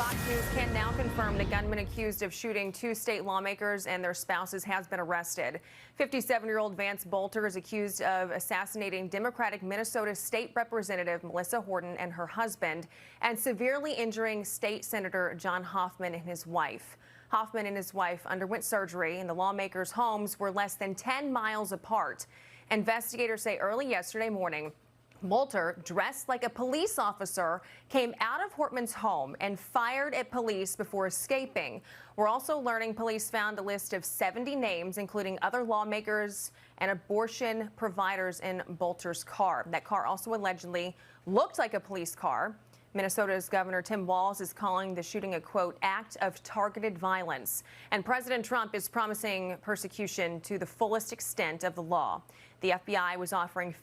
Fox News can now confirm the gunman accused of shooting two state lawmakers and their spouses has been arrested. 57-year-old Vance Bolter is accused of assassinating Democratic Minnesota State Representative Melissa Horton and her husband, and severely injuring State Senator John Hoffman and his wife. Hoffman and his wife underwent surgery, and the lawmakers' homes were less than 10 miles apart. Investigators say early yesterday morning, Bolter, dressed like a police officer, came out of Hortman's home and fired at police before escaping. We're also learning police found a list of 70 names, including other lawmakers and abortion providers, in Bolter's car. That car also allegedly looked like a police car. Minnesota's Governor Tim Walz is calling the shooting a, quote, act of targeted violence. And President Trump is promising persecution to the fullest extent of the law. The FBI was offering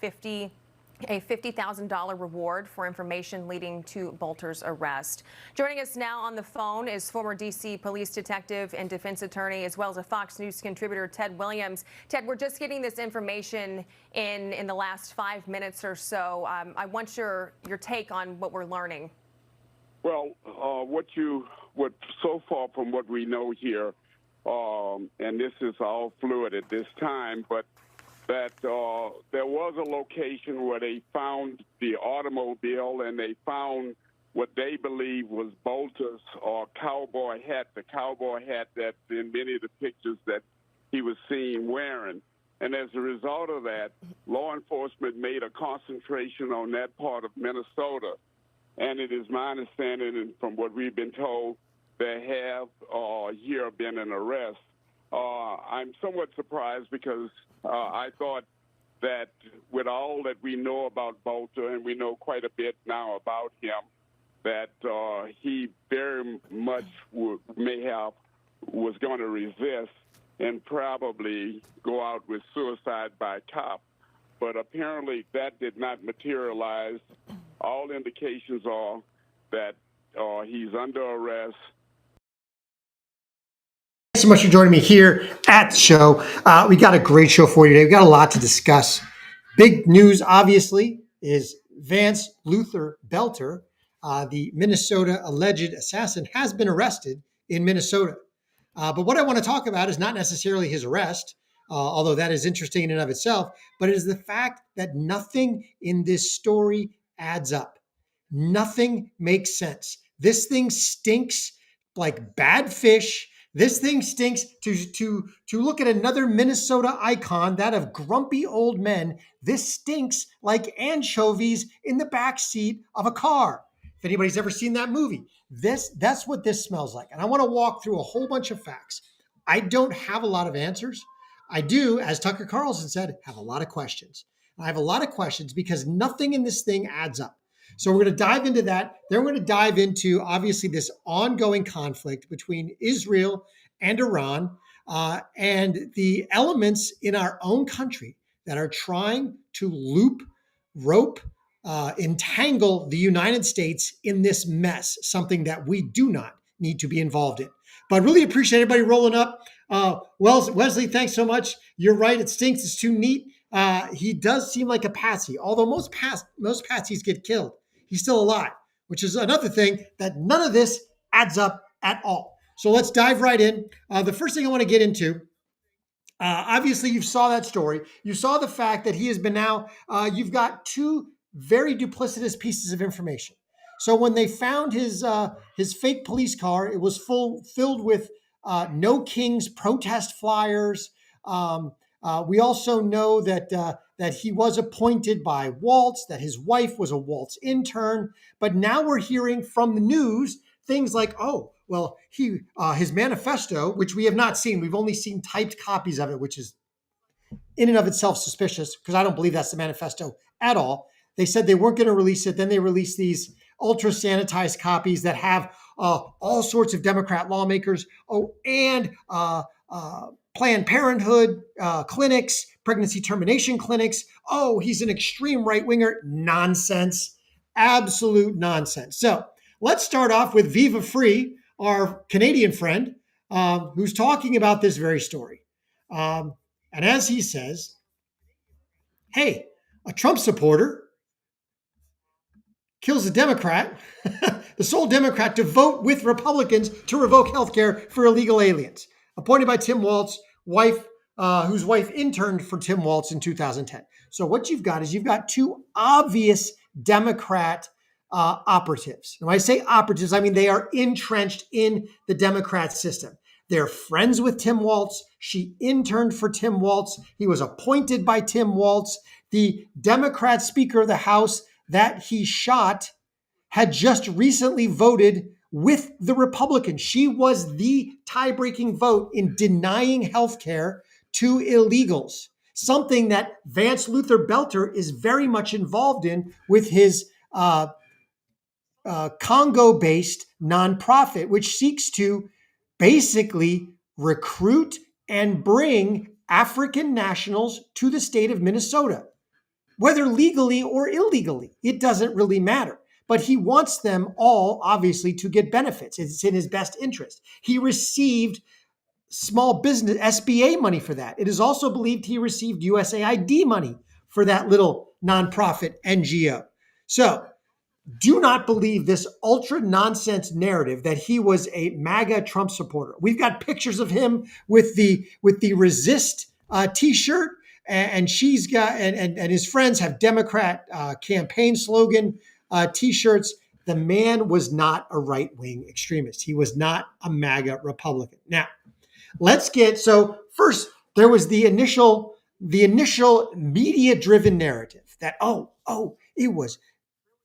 a $50,000 reward for information leading to Bolter's arrest. Joining us now on the phone is former D.C. police detective and defense attorney, as well as a Fox News contributor, Ted Williams. Ted, we're just getting this information in the last 5 minutes or so. I want your take on what we're learning. Well, what so far from what we know here, and this is all fluid at this time, but that there was a location where they found the automobile, and they found what they believe was Bolter's cowboy hat, the cowboy hat that's in many of the pictures that he was seen wearing. And as a result of that, law enforcement made a concentration on that part of Minnesota. And it is my understanding, and from what we've been told, there have here been an arrest. I'm somewhat surprised because I thought that with all that we know about Bolter, and we know quite a bit now about him, that he very much was going to resist and probably go out with suicide by cop. But apparently that did not materialize. All indications are that he's under arrest. Thanks so much for joining me here at the show. We got a great show for you today. We got a lot to discuss. Big news, obviously, is Vance Luther Belter, the Minnesota alleged assassin, has been arrested in Minnesota. But what I want to talk about is not necessarily his arrest, although that is interesting in and of itself, but it is the fact that nothing in this story adds up. Nothing makes sense. This thing stinks like bad fish. This thing stinks. To look at another Minnesota icon, that of grumpy old men, this stinks like anchovies in the back seat of a car. If anybody's ever seen that movie, that's what this smells like. And I want to walk through a whole bunch of facts. I don't have a lot of answers. I do, as Tucker Carlson said, have a lot of questions. I have a lot of questions because nothing in this thing adds up. So we're going to dive into that. Then we're going to dive into, obviously, this ongoing conflict between Israel and Iran, and the elements in our own country that are trying to rope, entangle the United States in this mess, something that we do not need to be involved in. But really appreciate everybody rolling up. Wesley, thanks so much. You're right. It stinks. It's too neat. He does seem like a patsy, although most patsies get killed. He's still alive, which is another thing that none of this adds up at all. So let's dive right in. The first thing I want to get into, obviously you saw that story. You saw the fact that he has been now, you've got two very duplicitous pieces of information. So when they found his fake police car, it was filled with No Kings protest flyers. We also know that he was appointed by Waltz, that his wife was a Waltz intern. But now we're hearing from the news things like, oh, well, his manifesto, which we have not seen, we've only seen typed copies of it, which is in and of itself suspicious because I don't believe that's the manifesto at all. They said they weren't going to release it. Then they released these ultra sanitized copies that have all sorts of Democrat lawmakers. Oh, and Planned Parenthood clinics, pregnancy termination clinics. Oh, he's an extreme right-winger. Nonsense. Absolute nonsense. So let's start off with Viva Free, our Canadian friend, who's talking about this very story. And as he says, hey, a Trump supporter kills a Democrat, the sole Democrat to vote with Republicans to revoke health care for illegal aliens, appointed by Tim Walz, whose wife interned for Tim Walz in 2010. So what you've got is you've got two obvious Democrat operatives. And when I say operatives, I mean they are entrenched in the Democrat system. They're friends with Tim Walz. She interned for Tim Walz. He was appointed by Tim Walz. The Democrat Speaker of the House that he shot had just recently voted with the Republicans. She was the tie-breaking vote in denying health care to illegals, something that Vance Luther Belter is very much involved in with his Congo-based nonprofit, which seeks to basically recruit and bring African nationals to the state of Minnesota, whether legally or illegally. It doesn't really matter. But he wants them all, obviously, to get benefits. It's in his best interest. He received small business SBA money for that. It is also believed he received USAID money for that little nonprofit NGO. So do not believe this ultra nonsense narrative that he was a MAGA Trump supporter. We've got pictures of him with the resist t-shirt, and she's got and his friends have Democrat campaign slogan t-shirts. The man was not a right-wing extremist. He was not a MAGA Republican. Now, so first there was the initial media-driven narrative that it was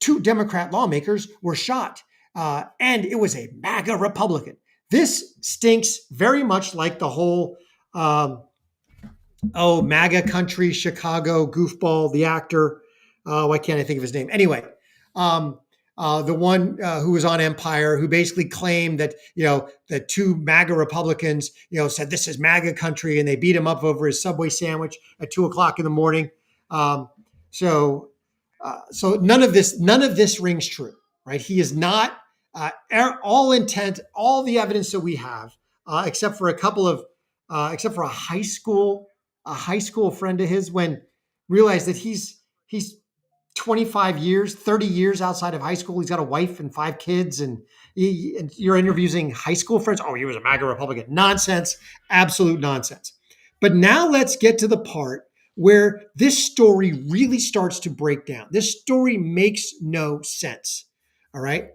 two Democrat lawmakers were shot, and it was a MAGA Republican. This stinks very much like the whole MAGA country, Chicago goofball, the actor. Why can't I think of his name? Anyway, the one who was on Empire, who basically claimed that, the two MAGA Republicans, said this is MAGA country, and they beat him up over his Subway sandwich at 2:00 in the morning. So none of this rings true, right? He is not all the evidence that we have, except for a high school friend of his, when realized that he's 25 years, 30 years outside of high school. He's got a wife and 5 kids, and you're interviewing high school friends. Oh, he was a MAGA Republican. Nonsense, absolute nonsense. But now let's get to the part where this story really starts to break down. This story makes no sense. All right.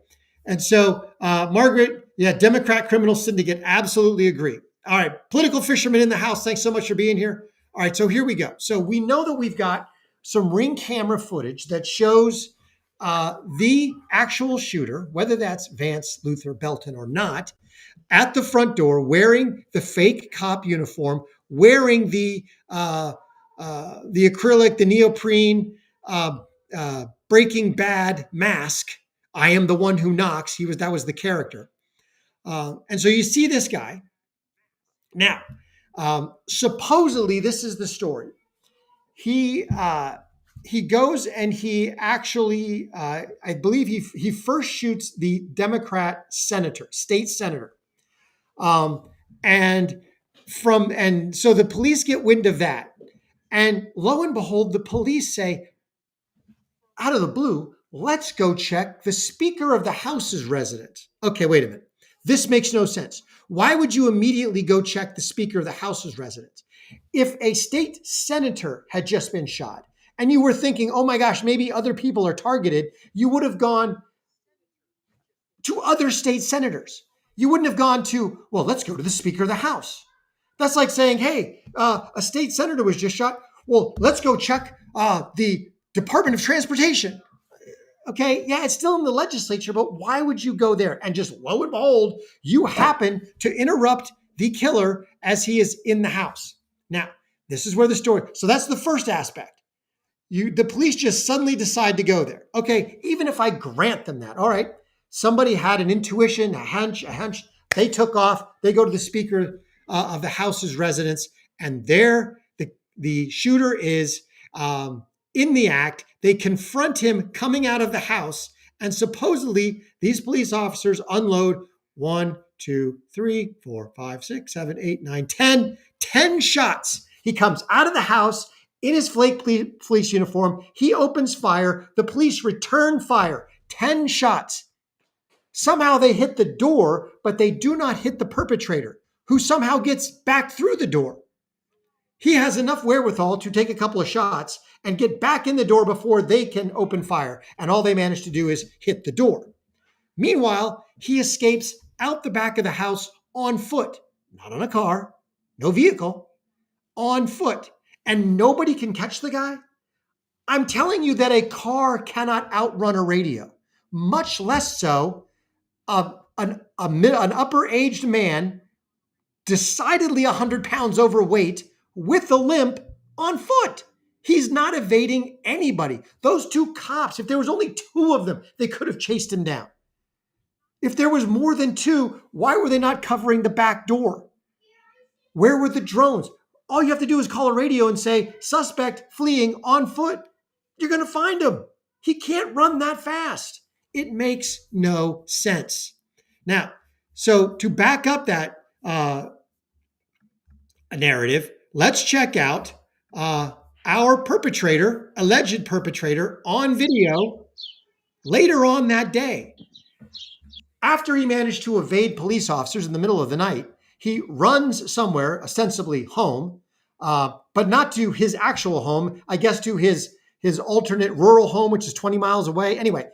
And so, Margaret, Democrat criminal syndicate, absolutely agree. All right. Political fisherman in the house. Thanks so much for being here. All right. So here we go. So we know that we've got some ring camera footage that shows the actual shooter, whether that's Vance Luther Belton or not, at the front door wearing the fake cop uniform, wearing the acrylic, the neoprene, Breaking Bad mask. I am the one who knocks. That was the character. And so you see this guy. Now, supposedly this is the story. He goes and he actually, I believe he first shoots the Democrat state senator. And so the police get wind of that. And lo and behold, the police say, out of the blue, let's go check the Speaker of the House's residence. Okay, wait a minute. This makes no sense. Why would you immediately go check the Speaker of the House's residence? If a state senator had just been shot and you were thinking, oh my gosh, maybe other people are targeted, you would have gone to other state senators. You wouldn't have gone to, well, let's go to the Speaker of the House. That's like saying, hey, a state senator was just shot. Well, let's go check the Department of Transportation. Okay, yeah, it's still in the legislature, but why would you go there? And just lo and behold, you happen to interrupt the killer as he is in the house. Now, this is where the story, so that's the first aspect. The police just suddenly decide to go there. Okay, even if I grant them that, all right, somebody had an intuition, a hunch, they took off, they go to the Speaker of the House's residence, and there the shooter is in the act. They confront him coming out of the house, and supposedly these police officers unload 1, 2, 3, 4, 5, 6, 7, 8, 9, 10 shots. He comes out of the house in his flake police uniform. He opens fire. The police return fire. 10 shots. Somehow they hit the door, but they do not hit the perpetrator, who somehow gets back through the door. He has enough wherewithal to take a couple of shots and get back in the door before they can open fire. And all they manage to do is hit the door. Meanwhile, he escapes out the back of the house on foot, not on a car, no vehicle, on foot. And nobody can catch the guy. I'm telling you that a car cannot outrun a radio, much less so an upper-aged man, decidedly 100 pounds overweight, with a limp on foot. He's not evading anybody. Those two cops, if there was only two of them, they could have chased him down. If there was more than two, why were they not covering the back door? Where were the drones? All you have to do is call a radio and say, suspect fleeing on foot. You're going to find him. He can't run that fast. It makes no sense. Now, so to back up that narrative, let's check out our perpetrator, alleged perpetrator, on video later on that day. After he managed to evade police officers in the middle of the night, he runs somewhere, ostensibly home, but not to his actual home, I guess to his alternate rural home, which is 20 miles away. Anyway,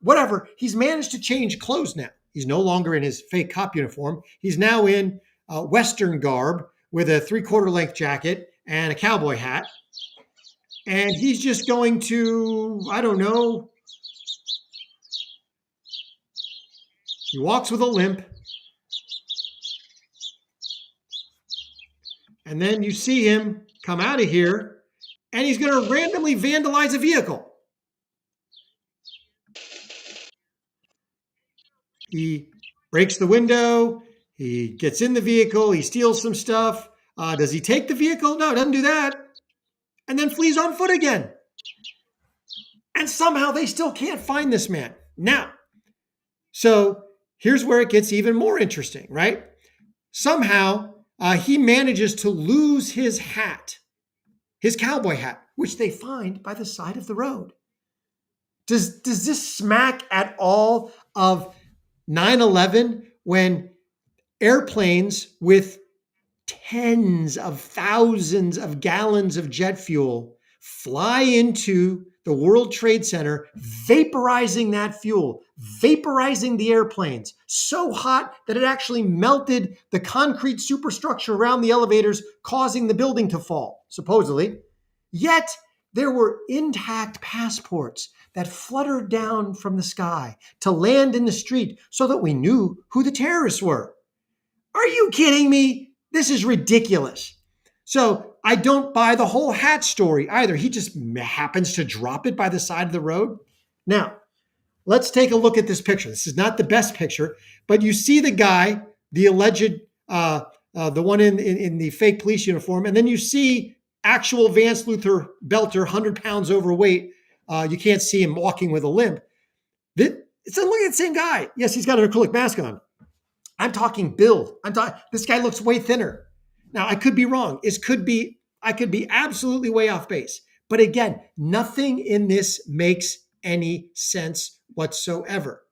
whatever, he's managed to change clothes now. He's no longer in his fake cop uniform. He's now in Western garb with a 3/4 length jacket and a cowboy hat. And he's just going to, I don't know, he walks with a limp. And then you see him come out of here, and he's going to randomly vandalize a vehicle. He breaks the window. He gets in the vehicle. He steals some stuff. Does he take the vehicle? No, doesn't do that. And then flees on foot again. And somehow they still can't find this man. Now, so here's where it gets even more interesting, right? Somehow he manages to lose his hat, his cowboy hat, which they find by the side of the road. Does this smack at all of 9/11, when airplanes with tens of thousands of gallons of jet fuel fly into the World Trade Center, vaporizing that fuel, vaporizing the airplanes, so hot that it actually melted the concrete superstructure around the elevators, causing the building to fall, supposedly. Yet there were intact passports that fluttered down from the sky to land in the street so that we knew who the terrorists were. Are you kidding me? This is ridiculous. So I don't buy the whole hat story either. He just happens to drop it by the side of the road. Now, let's take a look at this picture. This is not the best picture, but you see the guy, the alleged, the one in the fake police uniform, and then you see actual Vance Luther Belter, 100 pounds overweight. You can't see him walking with a limp. It's look at the same guy. Yes, he's got an acrylic mask on. I'm talking build. This guy looks way thinner. Now, I could be wrong. I could be absolutely way off base. But again, nothing in this makes any sense whatsoever.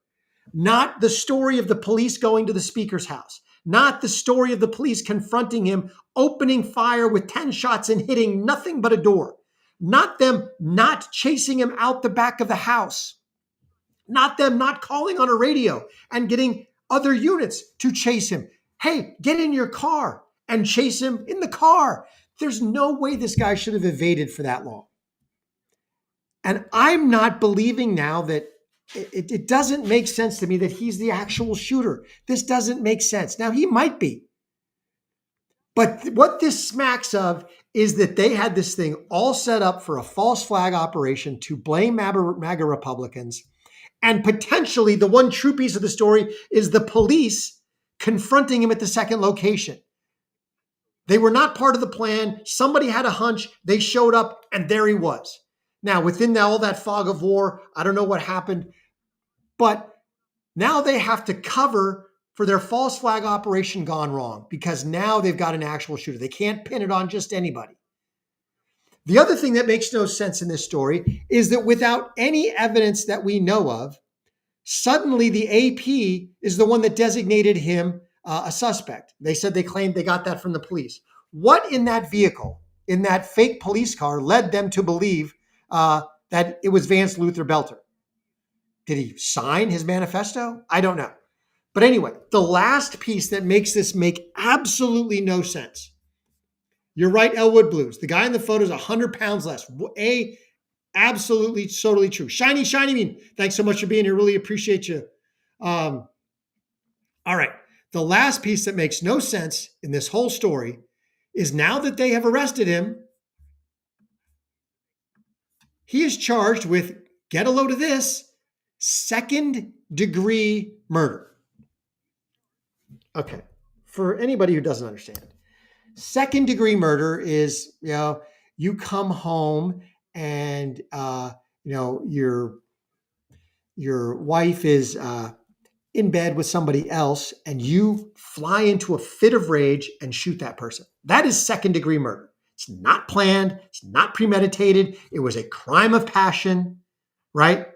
Not the story of the police going to the speaker's house. Not the story of the police confronting him, opening fire with 10 shots and hitting nothing but a door. Not them not chasing him out the back of the house. Not them not calling on a radio and getting other units to chase him. Hey, get in your car and chase him in the car. There's no way this guy should have evaded for that long. And I'm not believing now that it doesn't make sense to me that he's the actual shooter. This doesn't make sense. Now, he might be. But what this smacks of is that they had this thing all set up for a false flag operation to blame MAGA Republicans. And potentially the one true piece of the story is the police confronting him at the second location. They were not part of the plan. Somebody had a hunch. They showed up, and there he was. Now, within all that fog of war, I don't know what happened, but now they have to cover for their false flag operation gone wrong, because now they've got an actual shooter. They can't pin it on just anybody. The other thing that makes no sense in this story is that without any evidence that we know of, Suddenly, the AP is the one that designated him a suspect. They said they claimed they got that from the police. What in that vehicle, in that fake police car, led them to believe that it was Vance Luther Belter? Did he sign his manifesto? I don't know. But anyway, the last piece that makes this make absolutely no sense. You're right, Elwood Blues. The guy in the photo is 100 pounds less. Absolutely, totally true. Shiny, shiny mean. Thanks so much for being here. Really appreciate you. All right. The last piece that makes no sense in this whole story is now that they have arrested him, he is charged with, get a load of this, second-degree murder. Okay. For anybody who doesn't understand, second-degree murder is, you come home and your wife is in bed with somebody else, and you fly into a fit of rage and shoot that person. That is second-degree murder. It's not planned. It's not premeditated. It was a crime of passion, right?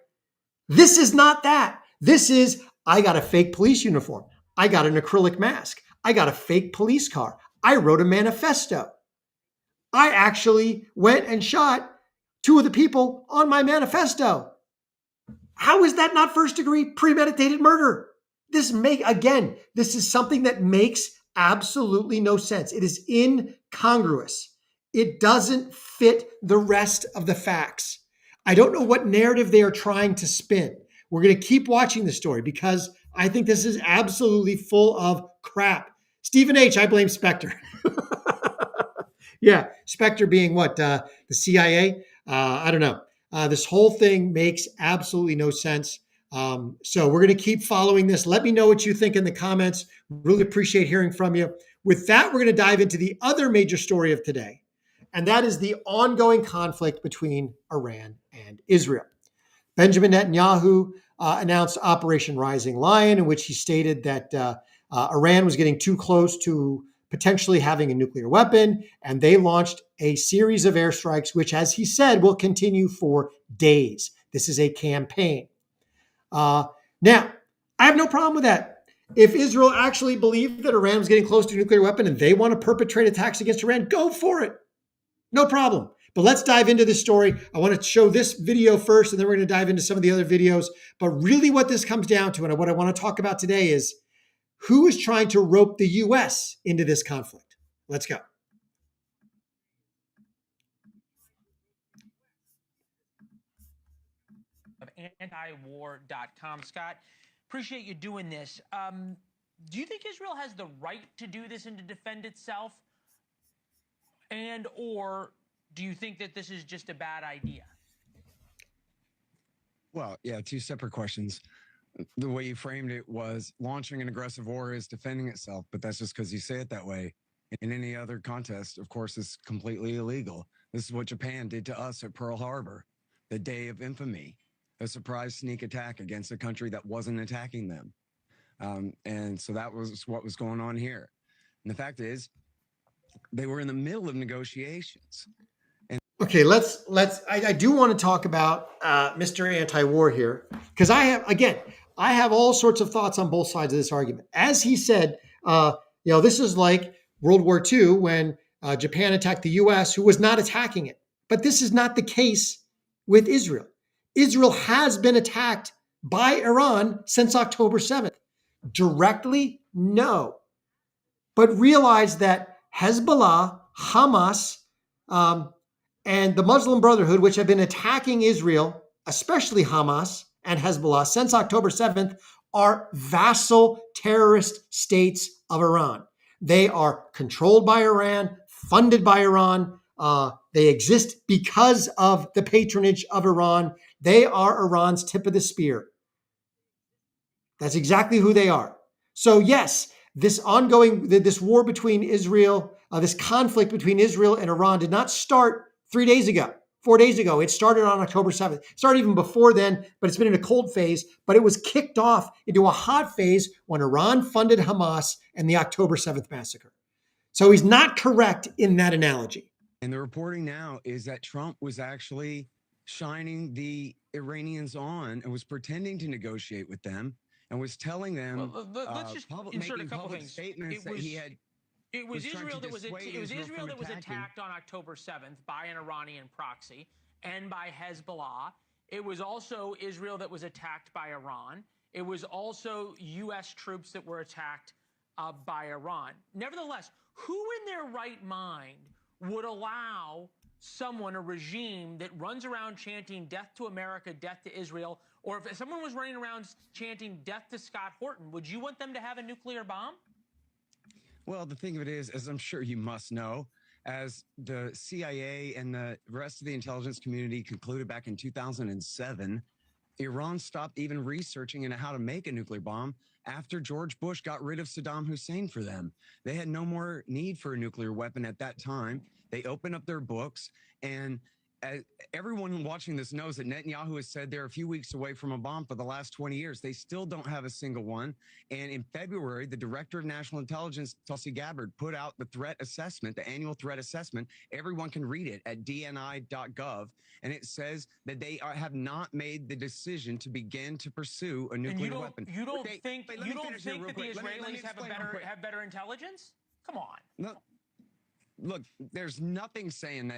This is not that. This is, I got a fake police uniform. I got an acrylic mask. I got a fake police car. I wrote a manifesto. I actually went and shot two of the people on my manifesto. How is that not first degree premeditated murder? This is something that makes absolutely no sense. It is incongruous. It doesn't fit the rest of the facts. I don't know what narrative they are trying to spin. We're going to keep watching the story because I think this is absolutely full of crap. Stephen H., I blame Spectre. Yeah, Spectre being what? The CIA? I don't know. This whole thing makes absolutely no sense. So we're going to keep following this. Let me know what you think in the comments. Really appreciate hearing from you. With that, we're going to dive into the other major story of today, and that is the ongoing conflict between Iran and Israel. Benjamin Netanyahu announced Operation Rising Lion, in which he stated that Iran was getting too close to potentially having a nuclear weapon, and they launched a series of airstrikes, which, as he said, will continue for days. This is a campaign. Now, I have no problem with that. If Israel actually believed that Iran was getting close to a nuclear weapon and they want to perpetrate attacks against Iran, go for it. No problem. But let's dive into this story. I want to show this video first, and then we're going to dive into some of the other videos. But really what this comes down to, and what I want to talk about today, is who is trying to rope the U.S. into this conflict. Let's go. Of antiwar.com. Scott, appreciate you doing this. Do you think Israel has the right to do this and to defend itself? Or do you think that this is just a bad idea? Well, yeah, two separate questions. The way you framed it was launching an aggressive war is defending itself, but that's just because you say it that way. In any other contest, of course, it's completely illegal. This is what Japan did to us at Pearl Harbor, the day of infamy, a surprise sneak attack against a country that wasn't attacking them. And so that was what was going on here. And the fact is, they were in the middle of negotiations. Okay, I do want to talk about Mr. Anti-War here, because I have all sorts of thoughts on both sides of this argument. As he said, this is like World War II when Japan attacked the U.S., who was not attacking it. But this is not the case with Israel. Israel has been attacked by Iran since October 7th. Directly, no. But realize that Hezbollah, Hamas, and the Muslim Brotherhood, which have been attacking Israel, especially Hamas and Hezbollah, since October 7th, are vassal terrorist states of Iran. They are controlled by Iran, funded by Iran. They exist because of the patronage of Iran. They are Iran's tip of the spear. That's exactly who they are. So yes, this war between Israel, this conflict between Israel and Iran did not start 4 days ago. It started on October 7th. It started even before then, but it's been in a cold phase. But it was kicked off into a hot phase when Iran funded Hamas and the October 7th massacre. So he's not correct in that analogy. And the reporting now is that Trump was actually shining the Iranians on and was pretending to negotiate with them and was telling them, Well, let's just insert a making couple public things. statements that he had. It was Was trying Israel to that was dissuade it was Israel Israel from that was attacking. attacked on October 7th by an Iranian proxy and by Hezbollah. It was also Israel that was attacked by Iran. It was also U.S. troops that were attacked by Iran. Nevertheless, who in their right mind would allow someone, a regime that runs around chanting death to America, death to Israel, or if someone was running around chanting death to Scott Horton, would you want them to have a nuclear bomb? Well, the thing of it is, as I'm sure you must know, as the CIA and the rest of the intelligence community concluded back in 2007, Iran stopped even researching into how to make a nuclear bomb after George Bush got rid of Saddam Hussein for them. They had no more need for a nuclear weapon at that time. They opened up their books, and everyone watching this knows that Netanyahu has said they're a few weeks away from a bomb for the last 20 years. They still don't have a single one. And in February, the director of national intelligence, Tulsi Gabbard, put out the threat assessment, the annual threat assessment. Everyone can read it at dni.gov. And it says that they have not made the decision to begin to pursue a nuclear weapon. You don't think that the Israelis have better intelligence? Come on. No. Look, there's nothing saying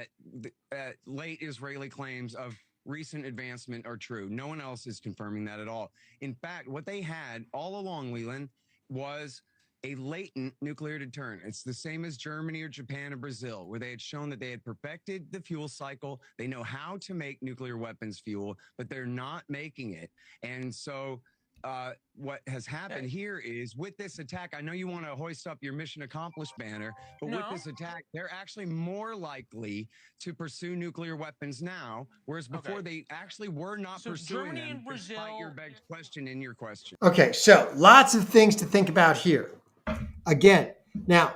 that late Israeli claims of recent advancement are true. No one else is confirming that at all. In fact, what they had all along, Leland, was a latent nuclear deterrent. It's the same as Germany or Japan or Brazil, where they had shown that they had perfected the fuel cycle. They know how to make nuclear weapons fuel, but they're not making it. And so what has happened here is with this attack, I know you want to hoist up your mission accomplished banner, but with this attack, they're actually more likely to pursue nuclear weapons now, whereas before they actually were not pursuing Germany them, and Brazil, despite your begged question in your question. Okay, so lots of things to think about here. Again, now,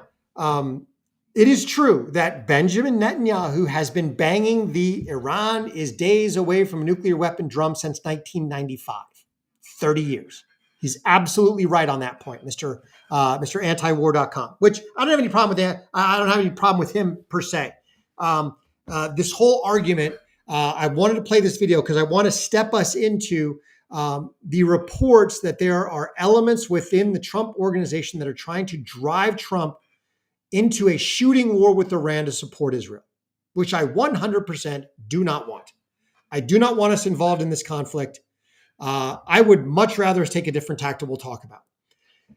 it is true that Benjamin Netanyahu has been banging the Iran is days away from a nuclear weapon drum since 1995, 30 years. He's absolutely right on that point, Mr. Antiwar.com, which I don't have any problem with that. I don't have any problem with him per se. This whole argument, I wanted to play this video because I want to step us into the reports that there are elements within the Trump organization that are trying to drive Trump into a shooting war with Iran to support Israel, which I 100% do not want. I do not want us involved in this conflict. I would much rather us take a different tack that we'll talk about.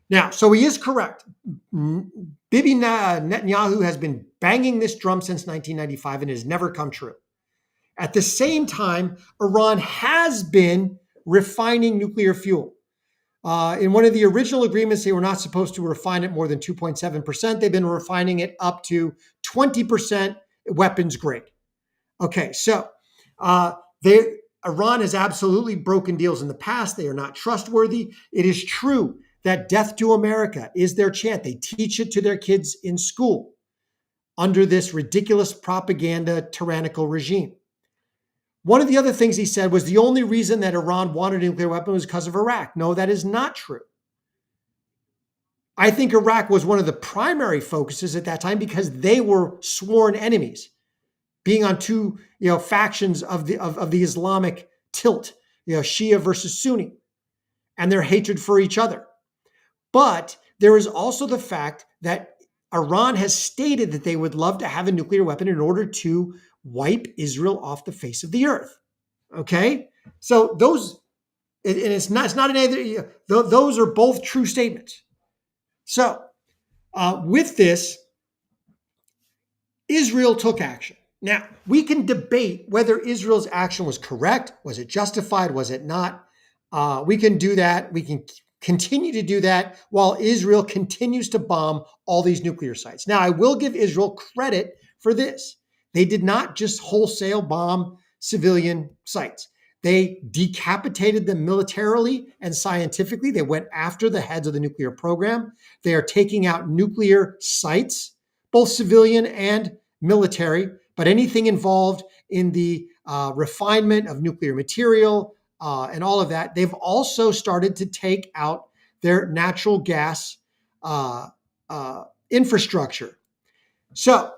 Now, so he is correct. Bibi Netanyahu has been banging this drum since 1995 and has never come true. At the same time, Iran has been refining nuclear fuel. In one of the original agreements, they were not supposed to refine it more than 2.7%. They've been refining it up to 20% weapons grade. Okay, so Iran has absolutely broken deals in the past. They are not trustworthy. It is true that death to America is their chant. They teach it to their kids in school under this ridiculous propaganda tyrannical regime. One of the other things he said was the only reason that Iran wanted a nuclear weapon was because of Iraq. No, that is not true. I think Iraq was one of the primary focuses at that time because they were sworn enemies, being on two factions of the Islamic tilt, Shia versus Sunni, and their hatred for each other. But there is also the fact that Iran has stated that they would love to have a nuclear weapon in order to wipe Israel off the face of the earth. Okay? So those, and it's not an either, those are both true statements. So with this, Israel took action. Now, we can debate whether Israel's action was correct. Was it justified? Was it not? We can do that. We can continue to do that while Israel continues to bomb all these nuclear sites. Now, I will give Israel credit for this. They did not just wholesale bomb civilian sites. They decapitated them militarily and scientifically. They went after the heads of the nuclear program. They are taking out nuclear sites, both civilian and military, but anything involved in the refinement of nuclear material and all of that. They've also started to take out their natural gas infrastructure. So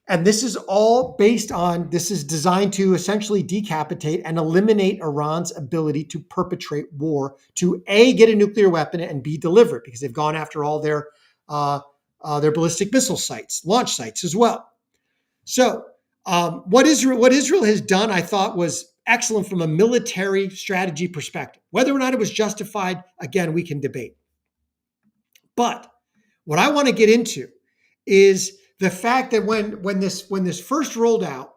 And this is all based on, this is designed to essentially decapitate and eliminate Iran's ability to perpetrate war, to A, get a nuclear weapon, and B, deliver it, because they've gone after all their ballistic missile sites, launch sites as well. So what Israel has done, I thought, was excellent from a military strategy perspective. Whether or not it was justified, again, we can debate. But what I want to get into is the fact that when this first rolled out,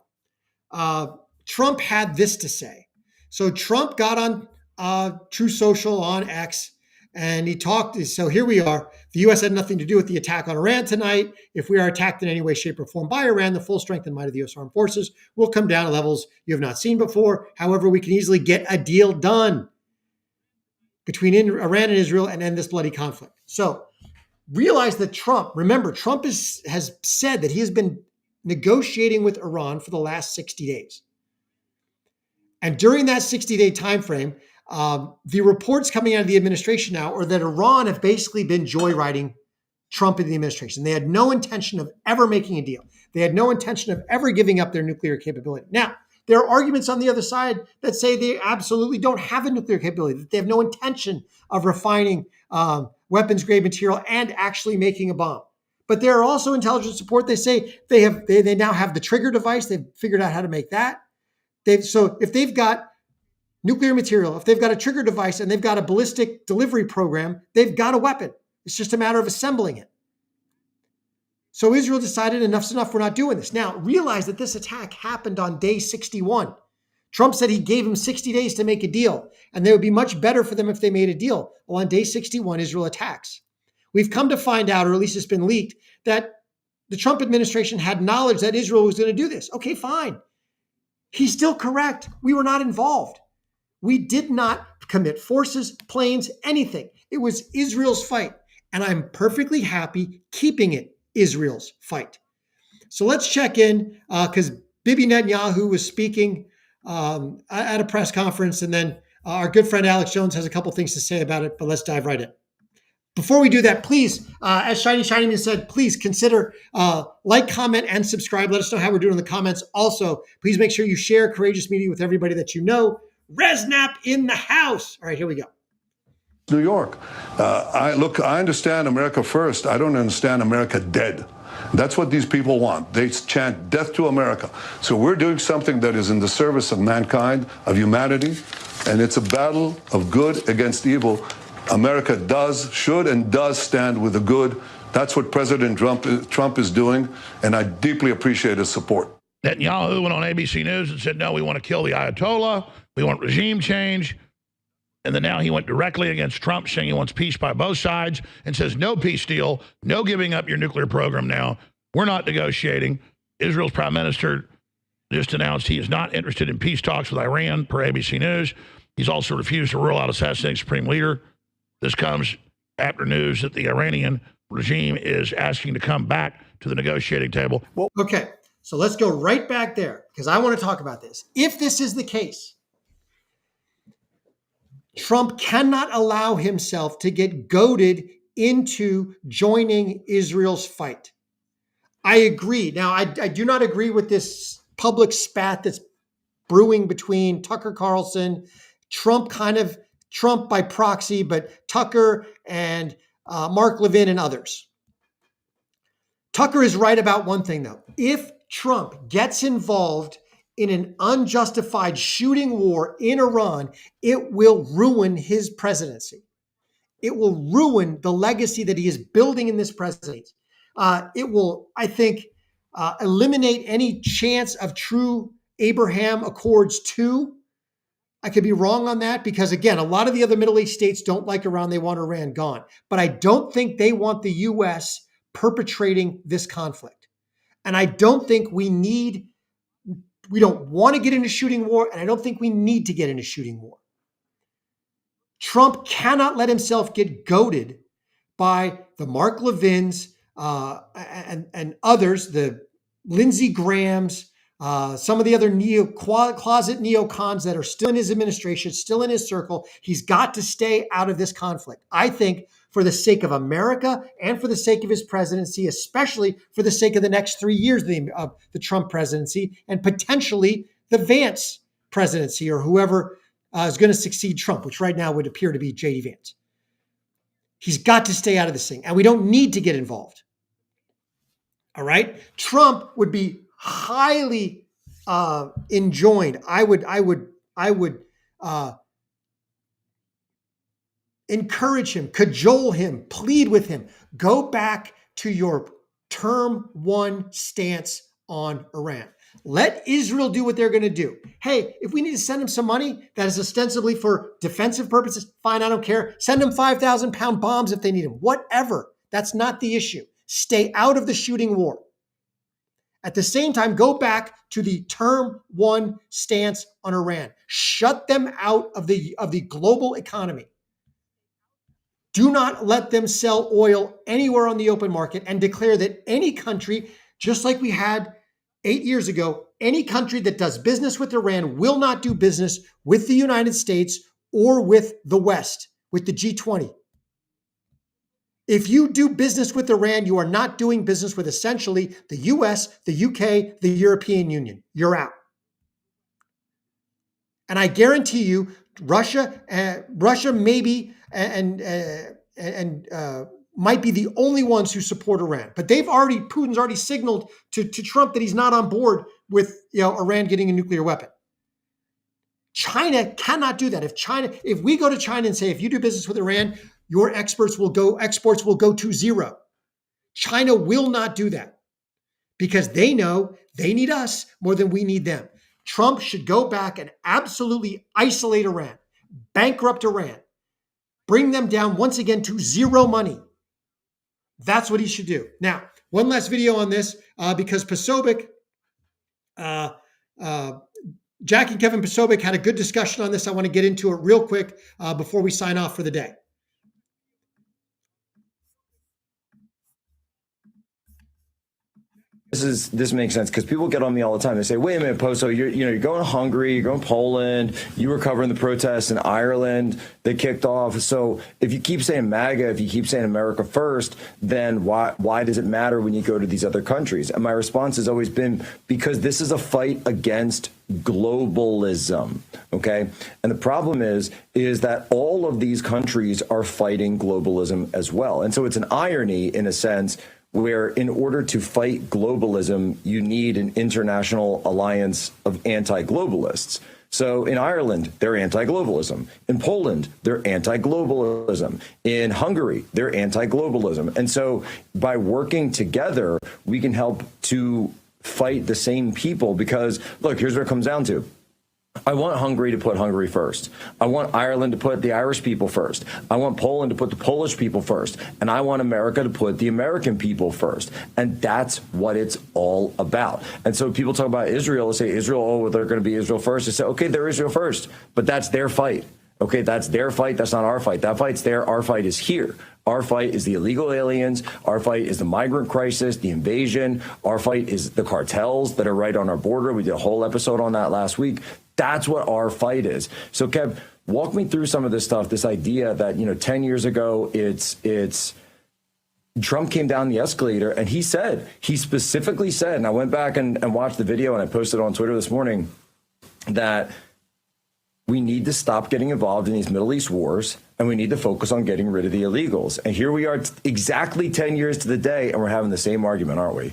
Trump had this to say. So Trump got on True Social on X, and he talked. So here we are. The U.S. had nothing to do with the attack on Iran tonight. If we are attacked in any way, shape, or form by Iran, the full strength and might of the U.S. armed forces will come down to levels you have not seen before. However, we can easily get a deal done between Iran and Israel and end this bloody conflict. So realize that Trump has said that he has been negotiating with Iran for the last 60 days. And during that 60-day time frame, the reports coming out of the administration now are that Iran have basically been joyriding Trump and the administration. They had no intention of ever making a deal. They had no intention of ever giving up their nuclear capability. Now, there are arguments on the other side that say they absolutely don't have a nuclear capability, that they have no intention of refining weapons-grade material and actually making a bomb. But there are also intelligence support. They say they now have the trigger device. They've figured out how to make that. So if they've got nuclear material, if they've got a trigger device and they've got a ballistic delivery program, they've got a weapon. It's just a matter of assembling it. So Israel decided enough's enough, we're not doing this. Now, realize that this attack happened on day 61. Trump said he gave him 60 days to make a deal, and it would be much better for them if they made a deal. Well, on day 61, Israel attacks. We've come to find out, or at least it's been leaked, that the Trump administration had knowledge that Israel was going to do this. Okay, fine. He's still correct. We were not involved. We did not commit forces, planes, anything. It was Israel's fight. And I'm perfectly happy keeping it Israel's fight. So let's check in because Bibi Netanyahu was speaking at a press conference. And then our good friend Alex Jones has a couple things to say about it, but let's dive right in. Before we do that, please, as Shiny Shinyman said, please consider like, comment, and subscribe. Let us know how we're doing in the comments. Also, please make sure you share Courageous Media with everybody that you know. Resnap in the house. All right, here we go. New York. I understand America first. I don't understand America dead. That's what these people want. They chant death to America. So we're doing something that is in the service of mankind, of humanity, and it's a battle of good against evil. America should and does stand with the good. That's what President Trump is doing, and I deeply appreciate his support. Netanyahu went on ABC News and said, no, we want to kill the Ayatollah. We want regime change. And then now he went directly against Trump, saying he wants peace by both sides and says no peace deal, no giving up your nuclear program now. We're not negotiating. Israel's prime minister just announced he is not interested in peace talks with Iran, per ABC News. He's also refused to rule out assassinating supreme leader. This comes after news that the Iranian regime is asking to come back to the negotiating table. Well, okay, so let's go right back there because I want to talk about this. If this is the case, Trump cannot allow himself to get goaded into joining Israel's fight. I agree. Now, I do not agree with this public spat that's brewing between Tucker Carlson, Trump by proxy, but Tucker and Mark Levin and others. Tucker is right about one thing, though. If Trump gets involved in an unjustified shooting war in Iran, it will ruin his presidency. It will ruin the legacy that he is building in this presidency. It will, I think, eliminate any chance of true Abraham Accords 2. I could be wrong on that because, again, a lot of the other Middle East states don't like Iran. They want Iran gone. But I don't think they want the U.S. perpetrating this conflict. And I don't think we don't want to get into shooting war, and I don't think we need to get into shooting war. Trump cannot let himself get goaded by the Mark Levins and others, the Lindsey Grahams, some of the other closet neocons that are still in his administration, still in his circle. He's got to stay out of this conflict. I think for the sake of America and for the sake of his presidency, especially for the sake of the next 3 years of the Trump presidency and potentially the Vance presidency or whoever is going to succeed Trump, which right now would appear to be J.D. Vance. He's got to stay out of this thing, and we don't need to get involved. All right? Trump would be highly enjoined. I would encourage him, cajole him, plead with him. Go back to your term one stance on Iran. Let Israel do what they're going to do. Hey, if we need to send them some money that is ostensibly for defensive purposes, fine, I don't care. Send them 5,000-pound bombs if they need them. Whatever. That's not the issue. Stay out of the shooting war. At the same time, go back to the term one stance on Iran. Shut them out of the global economy. Do not let them sell oil anywhere on the open market, and declare that any country, just like we had 8 years ago, any country that does business with Iran will not do business with the United States or with the West, with the G20. If you do business with Iran, you are not doing business with essentially the US, the UK, the European Union. You're out. And I guarantee you, Russia maybe and might be the only ones who support Iran. But Putin's already signaled to Trump that he's not on board with Iran getting a nuclear weapon. China cannot do that. If we go to China and say, if you do business with Iran, your exports will go to zero. China will not do that because they know they need us more than we need them. Trump should go back and absolutely isolate Iran, bankrupt Iran, bring them down once again to zero money. That's what he should do. Now, one last video on this because Posobiec, Jack and Kevin Posobiec had a good discussion on this. I want to get into it real quick before we sign off for the day. This makes sense because people get on me all the time. They say, "Wait a minute, Poso, you're going to Hungary, you're going to Poland, you were covering the protests in Ireland that kicked off. So if you keep saying MAGA, if you keep saying America first, then why does it matter when you go to these other countries?" And my response has always been because this is a fight against globalism. Okay, and the problem is that all of these countries are fighting globalism as well, and so it's an irony in a sense, where in order to fight globalism, you need an international alliance of anti-globalists. So in Ireland, they're anti-globalism. In Poland, they're anti-globalism. In Hungary, they're anti-globalism. And so by working together, we can help to fight the same people because, look, here's what it comes down to. I want Hungary to put Hungary first. I want Ireland to put the Irish people first. I want Poland to put the Polish people first. And I want America to put the American people first. And that's what it's all about. And so people talk about Israel, say Israel, oh, they're going to be Israel first. They say, okay, they're Israel first, but that's their fight. Okay, that's their fight. That's not our fight. That fight's there. Our fight is here. Our fight is the illegal aliens. Our fight is the migrant crisis, the invasion. Our fight is the cartels that are right on our border. We did a whole episode on that last week. That's what our fight is. So, Kev, walk me through some of this stuff, this idea that, 10 years ago, it's Trump came down the escalator and he specifically said, and I went back and watched the video and I posted it on Twitter this morning, that we need to stop getting involved in these Middle East wars and we need to focus on getting rid of the illegals. And here we are exactly 10 years to the day and we're having the same argument, aren't we?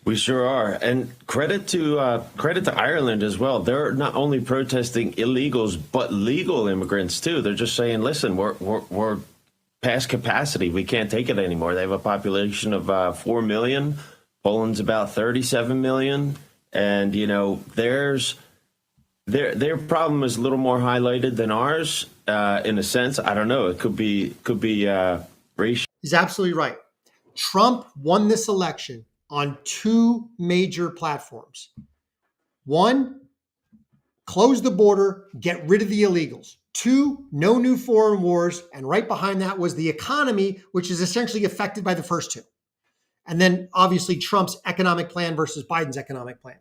We sure are. And credit to Ireland as well. They're not only protesting illegals, but legal immigrants, too. They're just saying, listen, we're past capacity. We can't take it anymore. They have a population of 4 million. Poland's about 37 million. And, their problem is a little more highlighted than ours in a sense. I don't know. It could be racial. He's absolutely right. Trump won this election on two major platforms. One, close the border, get rid of the illegals. Two, no new foreign wars. And right behind that was the economy, which is essentially affected by the first two. And then obviously Trump's economic plan versus Biden's economic plan.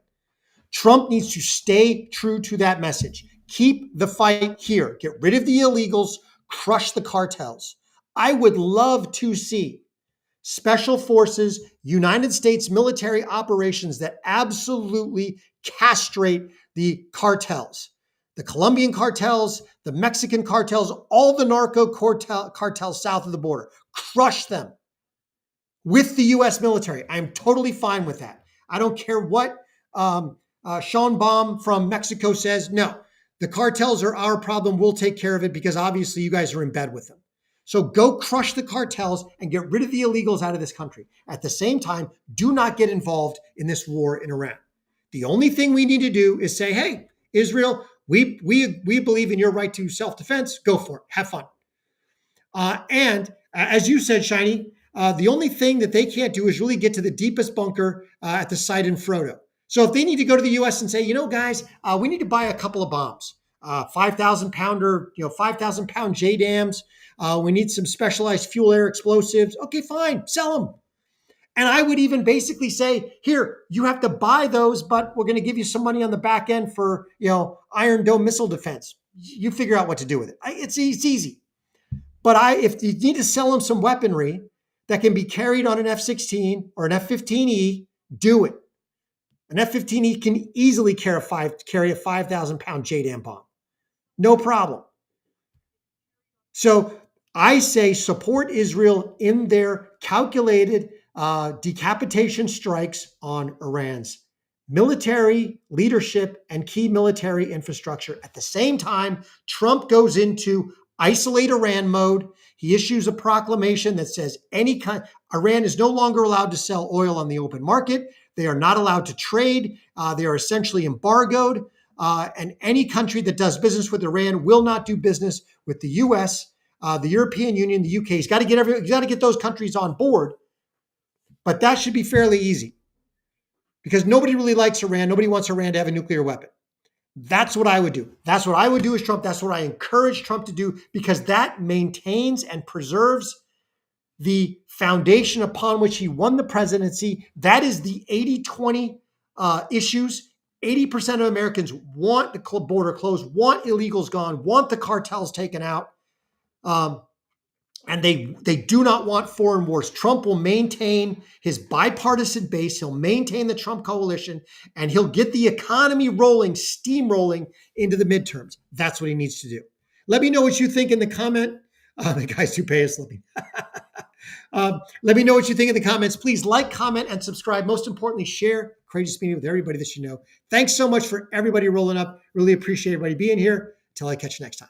Trump needs to stay true to that message. Keep the fight here. Get rid of the illegals, crush the cartels. I would love to see special forces, United States military operations that absolutely castrate the cartels, the Colombian cartels, the Mexican cartels, all the narco cartels south of the border. Crush them with the U.S. military. I'm totally fine with that. I don't care what Sean Baum from Mexico says. No, the cartels are our problem. We'll take care of it because obviously you guys are in bed with them. So go crush the cartels and get rid of the illegals out of this country. At the same time, do not get involved in this war in Iran. The only thing we need to do is say, hey, Israel, we believe in your right to self-defense. Go for it. Have fun. And as you said, Shiny, the only thing that they can't do is really get to the deepest bunker at the site in Frodo. So if they need to go to the U.S. and say, you know, guys, we need to buy a couple of bombs, 5,000 pounder, 5,000 pound JDAMs. We need some specialized fuel air explosives. Okay, fine, sell them. And I would even basically say, here, you have to buy those, but we're going to give you some money on the back end for, Iron Dome missile defense. You figure out what to do with it. It's easy. But if you need to sell them some weaponry that can be carried on an F-16 or an F-15E, do it. An F-15E can easily carry a 5,000 pound JDAM bomb. No problem. So I say support Israel in their calculated decapitation strikes on Iran's military leadership and key military infrastructure. At the same time, Trump goes into isolate Iran mode. He issues a proclamation that says Iran is no longer allowed to sell oil on the open market. They are not allowed to trade. They are essentially embargoed. And any country that does business with Iran will not do business with the U.S., the European Union, the UK. He's got to get those countries on board. But that should be fairly easy because nobody really likes Iran. Nobody wants Iran to have a nuclear weapon. That's what I would do. That's what I would do as Trump. That's what I encourage Trump to do because that maintains and preserves the foundation upon which he won the presidency. That is the 80-20 issues. 80% of Americans want the border closed, want illegals gone, want the cartels taken out. And they do not want foreign wars. Trump will maintain his bipartisan base. He'll maintain the Trump coalition, and he'll get the economy rolling, steamrolling into the midterms. That's what he needs to do. Let me know what you think in the comment. The guys who pay us living. Let me know what you think in the comments. Please like, comment, and subscribe. Most importantly, share Courageous Media with everybody that you know. Thanks so much for everybody rolling up. Really appreciate everybody being here. Until I catch you next time.